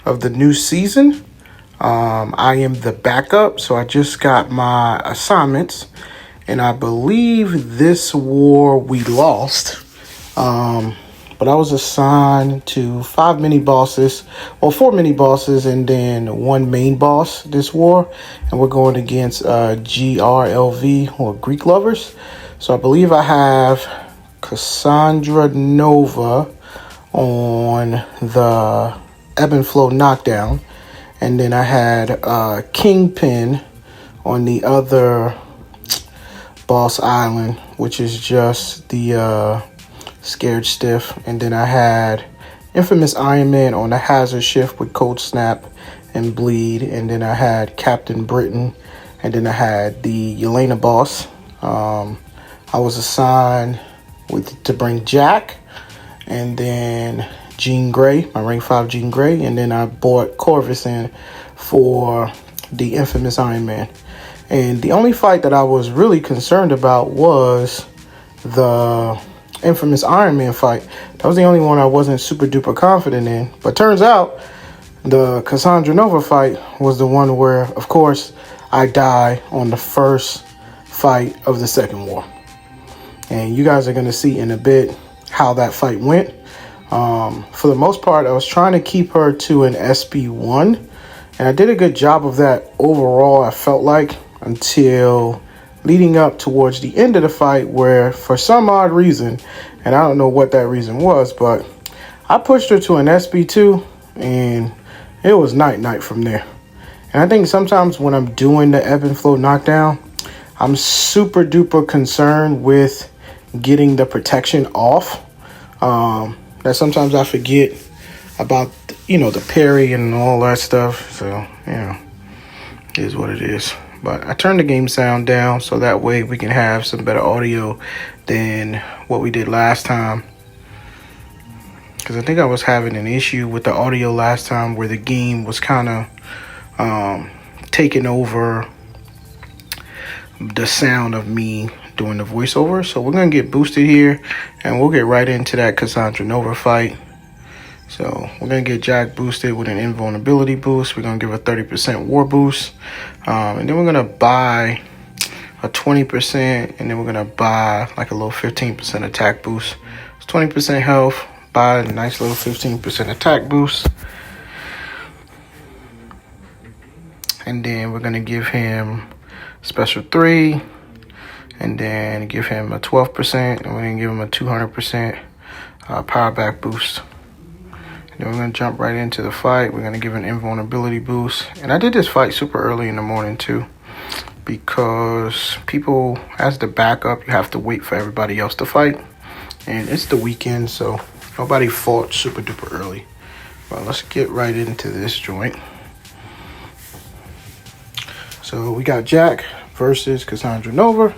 of the new season. I am the backup, so I just got my assignments, and I believe this war we lost. But I was assigned to 5 mini bosses, or 4 mini bosses, and then 1 main boss this war, and we're going against GRLV, or Greek lovers. So I believe I have Cassandra Nova on the Ebb and Flow knockdown. And then I had Kingpin on the other boss island, which is just the Scared Stiff. And then I had Infamous Iron Man on the Hazard Shift with Cold Snap and Bleed. And then I had Captain Britain. And then I had the Yelena boss. I was assigned to bring Jack. And then Jean Grey, my rank 5 Jean Grey, and then I bought Corvus in for the Infamous Iron Man. And the only fight that I was really concerned about was the Infamous Iron Man fight. That was the only one I wasn't super duper confident in. But turns out the Cassandra Nova fight was the one where, of course, I die on the first fight of the second war. And you guys are going to see in a bit how that fight went. For the most part, I was trying to keep her to an SB1, and I did a good job of that overall, I felt like, until leading up towards the end of the fight, where for some odd reason, and I don't know what that reason was, but I pushed her to an SB2, and it was night from there. And I think sometimes when I'm doing the Ebb and Flow knockdown, I'm super duper concerned with getting the protection off. That sometimes I forget about, the parry and all that stuff. So, it is what it is. But I turned the game sound down so that way we can have some better audio than what we did last time. Because I think I was having an issue with the audio last time where the game was kind of taking over the sound of me doing the voiceover. So we're gonna get boosted here, and we'll get right into that Cassandra Nova fight. So we're gonna get Jack boosted with an invulnerability boost. We're gonna give a 30% war boost, and then we're gonna buy a 20%, and then we're gonna buy like a little 15% attack boost. It's 20% health, buy a nice little 15% attack boost, and then we're gonna give him special 3. And then give him a 12%, and we're gonna give him a 200% power back boost. And then we're gonna jump right into the fight. We're gonna give an invulnerability boost. And I did this fight super early in the morning too, because people, as the backup, you have to wait for everybody else to fight. And it's the weekend, so nobody fought super duper early. But let's get right into this joint. So we got Jack versus Cassandra Nova.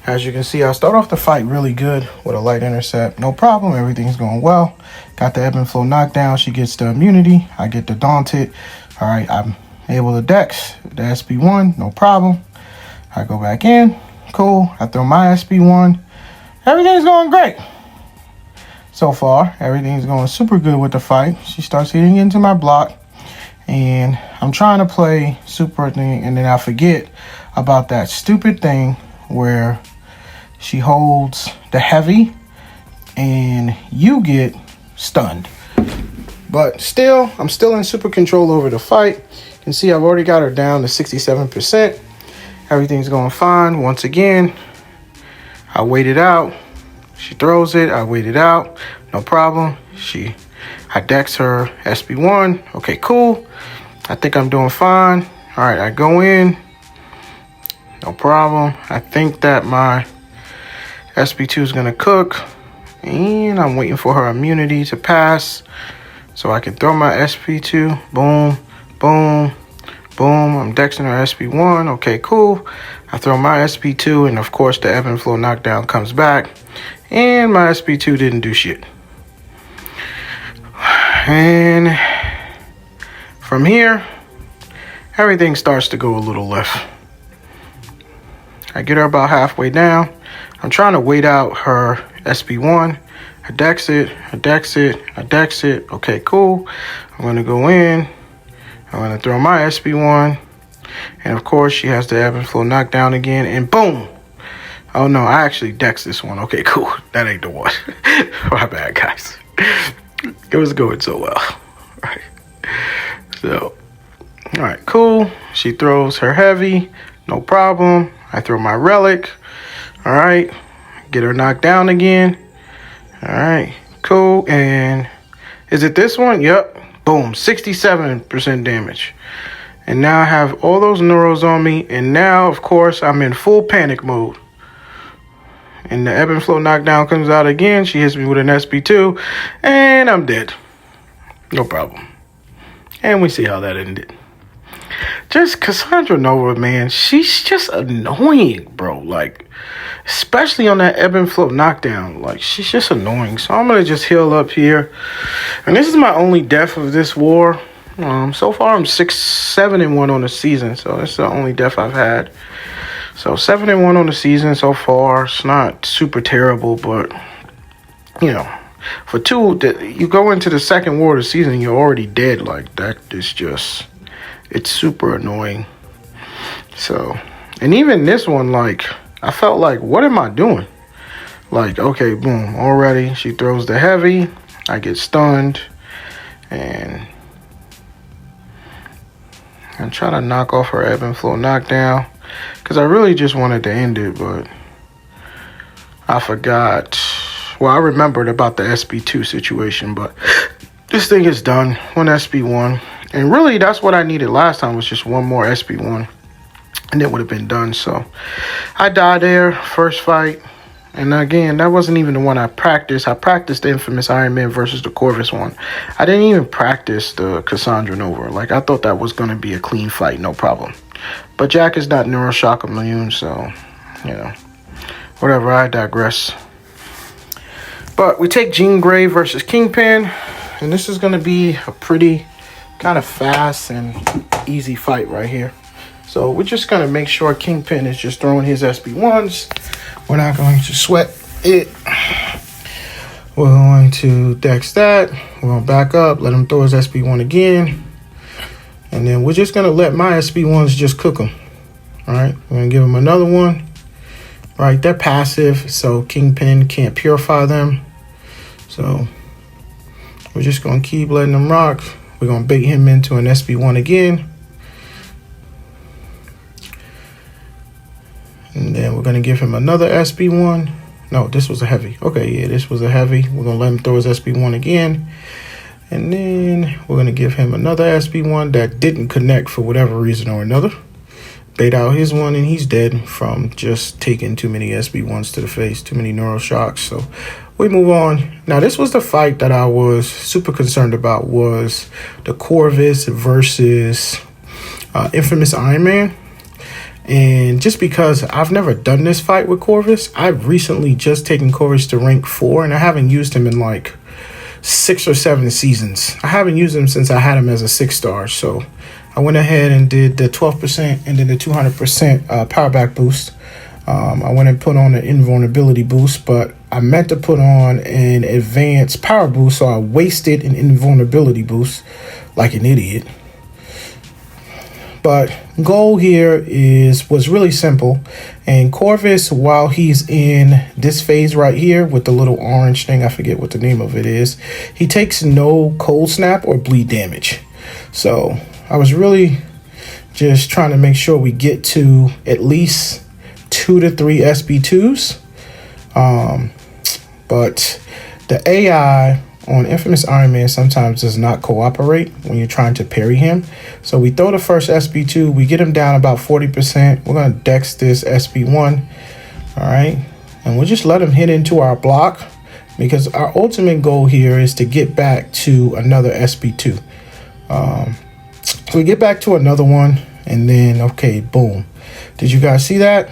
As you can see, I start off the fight really good with a light intercept. No problem. Everything's going well. Got the Ebb and Flow knockdown. She gets the immunity. I get the Daunted. All right, I'm able to dex the SB1. No problem. I go back in. Cool. I throw my SB1. Everything's going great. So far, everything's going super good with the fight. She starts hitting into my block. And I'm trying to play super thing, and then I forget about that stupid thing where she holds the heavy and you get stunned. But still, I'm still in super control over the fight. You can see I've already got her down to 67%. Everything's going fine. Once again, I wait it out. She throws it. I wait it out. No problem. I dex her SB1. Okay, cool. I think I'm doing fine. All right, I go in. No problem. I think that my SB2 is going to cook. And I'm waiting for her immunity to pass so I can throw my SB2. Boom, boom, boom. I'm dexing her SB1. Okay, cool. I throw my SB2, and of course the Ebb and Flow knockdown comes back. And my SB2 didn't do shit. And from here, everything starts to go a little left. I get her about halfway down. I'm trying to wait out her SB1. I dex it, I dex it, I dex it. Okay, cool. I'm gonna go in. I'm going to throw my SB1. And of course, she has the ebb and flow knockdown again. And boom. Oh no, I actually dexed this one. Okay, cool. That ain't the one. My bad, guys. It was going so well. All right. So, all right, cool. She throws her heavy. No problem. I throw my relic. All right. Get her knocked down again. All right. Cool. And is it this one? Yep. Boom. 67% damage. And now I have all those neuros on me. And now, of course, I'm in full panic mode. And the ebb and flow knockdown comes out again. She hits me with an SB2. And I'm dead. No problem. And we see how that ended. Just Cassandra Nova, man. She's just annoying, bro. Like, especially on that ebb and flow knockdown. Like, she's just annoying. So I'm going to just heal up here. And this is my only death of this war. So far, I'm 7-1 on the season. So that's the only death I've had. So 7-1 on the season so far. It's not super terrible, but you know, for two, you go into the second war of the season, you're already dead. Like that is just, it's super annoying. So, and even this one, like I felt like, what am I doing? Like, okay, boom, already she throws the heavy. I get stunned, and I'm trying to knock off her ebb and flow knockdown. Because I really just wanted to end it, but I forgot. Well, I remembered about the SB2 situation, but this thing is done. One SB1. And really, that's what I needed last time, was just one more SB1. And it would have been done. So I died there, first fight. And again, that wasn't even the one I practiced. I practiced the infamous Iron Man versus the Corvus one. I didn't even practice the Cassandra Nova. Like, I thought that was going to be a clean fight, no problem. But Jack is not Neuroshock immune, so, you know, whatever, I digress. But we take Jean Grey versus Kingpin, and this is going to be a pretty kind of fast and easy fight right here. So we're just going to make sure Kingpin is just throwing his SB1s. We're not going to sweat it. We're going to dex that. We're going to back up, let him throw his SB1 again. And then we're just going to let my SB1s just cook them. All right, we're going to give them another one. All right, they're passive, so Kingpin can't purify them. So we're just going to keep letting them rock. We're going to bait him into an SB1 again. And then we're going to give him another SB1. No, this was a heavy. Okay, yeah, this was a heavy. We're going to let him throw his SB1 again. And then we're going to give him another SB1 that didn't connect for whatever reason or another. Bait out his one, and he's dead from just taking too many SB1s to the face, too many neuroshocks. So we move on. Now, this was the fight that I was super concerned about, was the Corvus versus infamous Iron Man. And just because I've never done this fight with Corvus, I've recently just taken Corvus to rank 4, and I haven't used him in like 6 or 7 seasons. I haven't used him since I had him as a 6-star. So I went ahead and did the 12% and then the 200% power back boost. I went and put on an invulnerability boost, but I meant to put on an advanced power boost, so I wasted an invulnerability boost like an idiot. But goal here was really simple. And Corvus, while he's in this phase right here with the little orange thing, I forget what the name of it is, he takes no cold snap or bleed damage. So I was really just trying to make sure we get to at least 2 to 3 SB2s. But the AI on infamous Iron Man sometimes does not cooperate when you're trying to parry him. So we throw the first SB2, we get him down about 40%. We're going to dex this SB1. All right. And we'll just let him hit into our block, because our ultimate goal here is to get back to another SB2. So we get back to another one, and then, okay, boom. Did you guys see that?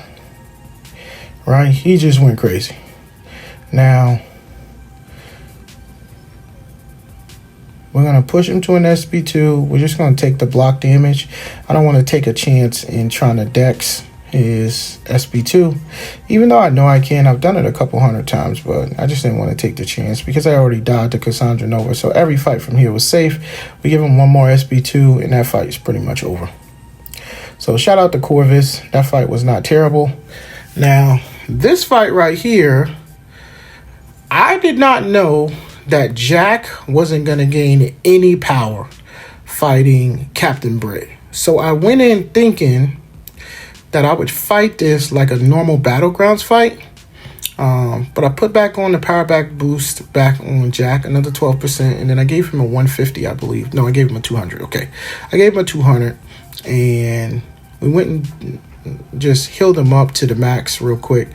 Right? He just went crazy. Now, we're going to push him to an SB2. We're just going to take the block damage. I don't want to take a chance in trying to dex is SB2. Even though I know I can, I've done it a couple hundred times, but I just didn't want to take the chance because I already died to Cassandra Nova. So every fight from here was safe. We give him one more SB2 and that fight is pretty much over. So shout out to Corvus. That fight was not terrible. Now, this fight right here, I did not know that Jack wasn't going to gain any power fighting Captain Britt. So I went in thinking that I would fight this like a normal Battlegrounds fight. But I put back on the power back boost back on Jack, another 12%. And then I gave him a 150, I believe. No, I gave him a 200. Okay. I gave him a 200 and we went and just healed him up to the max real quick.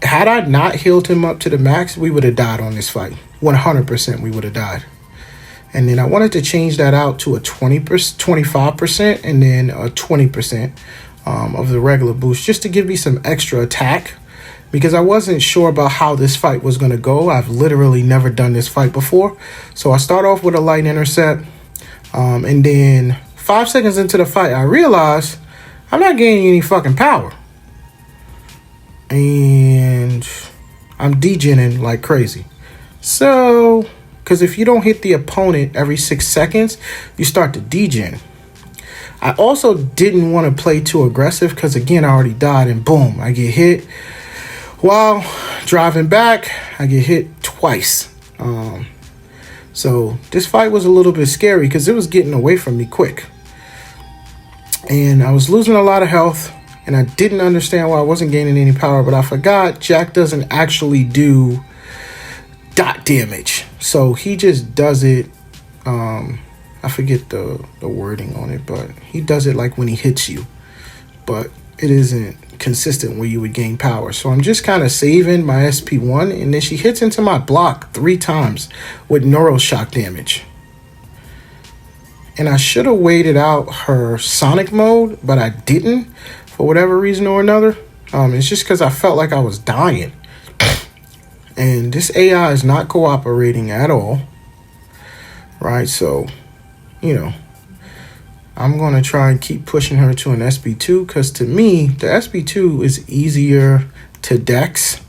Had I not healed him up to the max, we would have died on this fight. 100% we would have died. And then I wanted to change that out to a 25% and then a 20% of the regular boost just to give me some extra attack because I wasn't sure about how this fight was going to go. I've literally never done this fight before. So I start off with a light intercept and then 5 seconds into the fight, I realized I'm not gaining any fucking power. And I'm degenning like crazy. So, because if you don't hit the opponent every 6 seconds, you start to degen. I also didn't want to play too aggressive because, again, I already died and boom, I get hit. While driving back, I get hit twice. So this fight was a little bit scary because it was getting away from me quick. And I was losing a lot of health. And I didn't understand why I wasn't gaining any power, but I forgot Jack doesn't actually do dot damage. So he just does it, I forget the wording on it, but he does it like when he hits you. But it isn't consistent where you would gain power. So I'm just kind of saving my SP1, and then she hits into my block 3 times with neuroshock damage. And I should have waited out her sonic mode, but I didn't. For whatever reason or another, it's just because I felt like I was dying. And this AI is not cooperating at all. Right, so, you know, I'm going to try and keep pushing her to an SB2. Because to me, the SB2 is easier to dex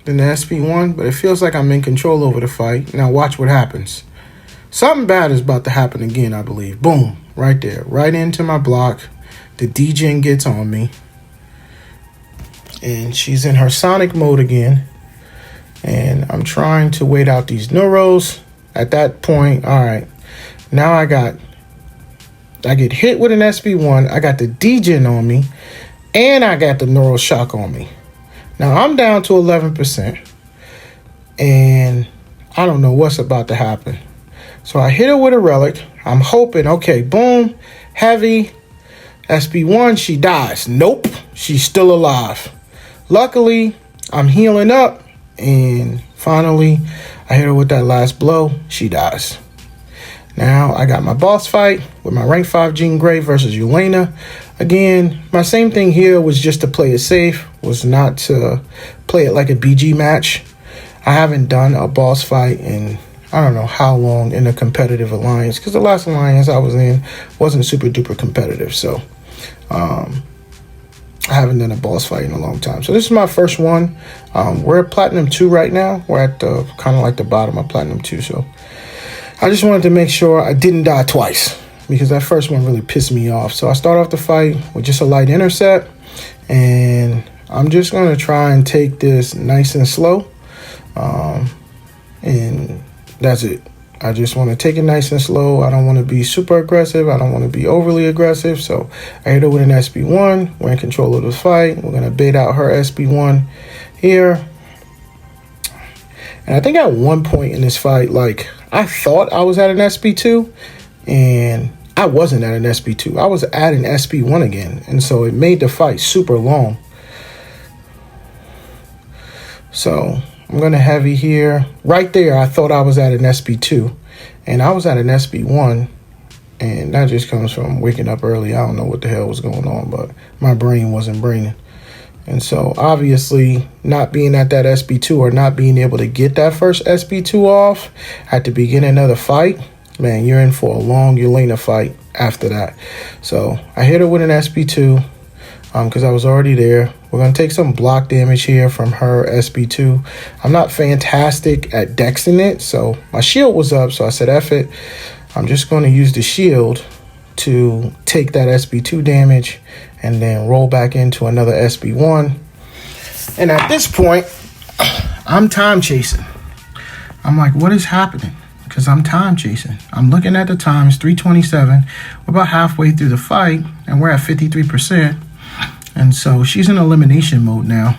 than the SB1. But it feels like I'm in control over the fight. Now watch what happens. Something bad is about to happen again, I believe. Boom, right there. Right into my block. The degen gets on me and she's in her sonic mode again. And I'm trying to wait out these neuros. At that point, all right, now I get hit with an SB1. I got the degen on me and I got the neural shock on me. Now I'm down to 11% and I don't know what's about to happen. So I hit her with a relic. I'm hoping, okay, boom, heavy. SB1, she dies. Nope, she's still alive. Luckily, I'm healing up, and finally, I hit her with that last blow. She dies. Now, I got my boss fight with my rank 5 Jean Grey versus Yelena. Again, my same thing here was just to play it safe, was not to play it like a BG match. I haven't done a boss fight in I don't know how long in a competitive alliance, because the last alliance I was in wasn't super duper competitive. So I haven't done a boss fight in a long time. So this is my first one. We're at Platinum 2 right now. We're at the kind of like the bottom of Platinum 2. So I just wanted to make sure I didn't die twice, because that first one really pissed me off. So I start off the fight with just a light intercept, and I'm just going to try and take this nice and slow. And that's it. I just want to take it nice and slow. I don't want to be super aggressive. I don't want to be overly aggressive. So I hit her with an SB1. We're in control of the fight. We're going to bait out her SB1 here. And I think at one point in this fight, like, I thought I was at an SB2, and I wasn't at an SB2. I was at an SB1 again. And so it made the fight super long. So I'm going to heavy here. Right there, I thought I was at an SB2, and I was at an SB1, and that just comes from waking up early. I don't know what the hell was going on, but my brain wasn't braining. And so, obviously, not being at that SB2 or not being able to get that first SB2 off at the beginning of the fight, man, you're in for a long Yelena fight after that. So I hit her with an SB2. because I was already there. We're going to take some block damage here from her SB2. I'm not fantastic at dexing it, so my shield was up, so I said, F it. I'm just going to use the shield to take that SB2 damage and then roll back into another SB1. And at this point, I'm time chasing. I'm like, what is happening? Because I'm time chasing. I'm looking at the time, it's 3:27. We're about halfway through the fight, and we're at 53%. And so she's in elimination mode now.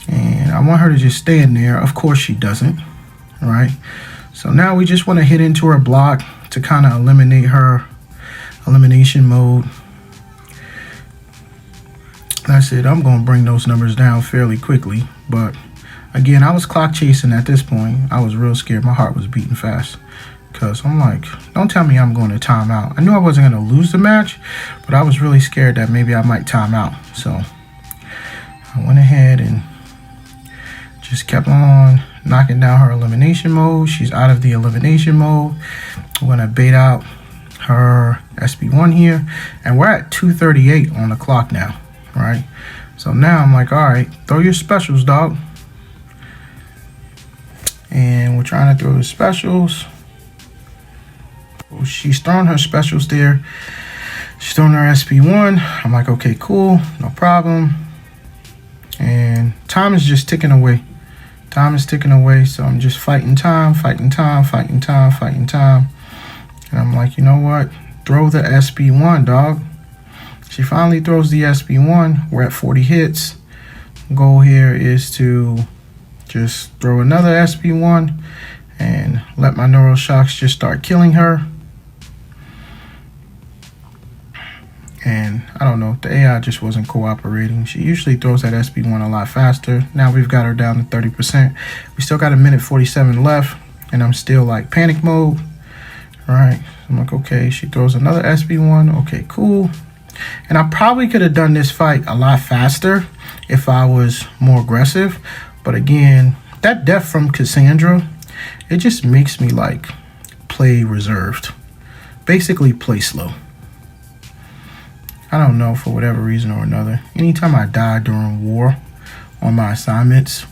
And I want her to just stand there. Of course she doesn't, right? So now we just want to hit into her block to kind of eliminate her elimination mode. That's it. I'm going to bring those numbers down fairly quickly. But again, I was clock chasing at this point. I was real scared. My heart was beating fast. Because I'm like, don't tell me I'm going to time out. I knew I wasn't going to lose the match, but I was really scared that maybe I might time out. So I went ahead and just kept on knocking down her elimination mode. She's out of the elimination mode. I'm going to bait out her SB1 here. And we're at 2:38 on the clock now, right? So now I'm like, all right, throw your specials, dog. And we're trying to throw the specials. She's throwing her specials there. She's throwing her SB1. I'm like, okay, cool, no problem. And time is just ticking away. Time is ticking away, so I'm just fighting time, fighting time, fighting time, fighting time. And I'm like, you know what? Throw the SB1, dog. She finally throws the SB1. We're at 40 hits. Goal here is to just throw another SB1 and let my neural shocks just start killing her. And I don't know, the AI just wasn't cooperating. She usually throws that SB1 a lot faster. Now we've got her down to 30%. We still got 1:47 left, and I'm still like panic mode. All right, I'm like, okay, she throws another SB1. Okay, cool. And I probably could have done this fight a lot faster if I was more aggressive. But again, that death from Cassandra, it just makes me like play reserved. Basically play slow. I don't know, for whatever reason or another. Anytime I die during war on my assignments,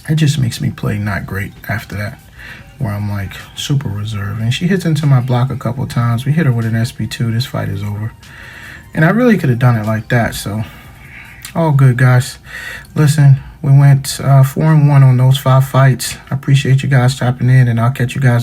it just makes me play not great after that, where I'm like super reserved. And she hits into my block a couple of times. We hit her with an SB2. This fight is over. And I really could have done it like that. So all good, guys. Listen, we went 4-1 on those 5 fights. I appreciate you guys chopping in, and I'll catch you guys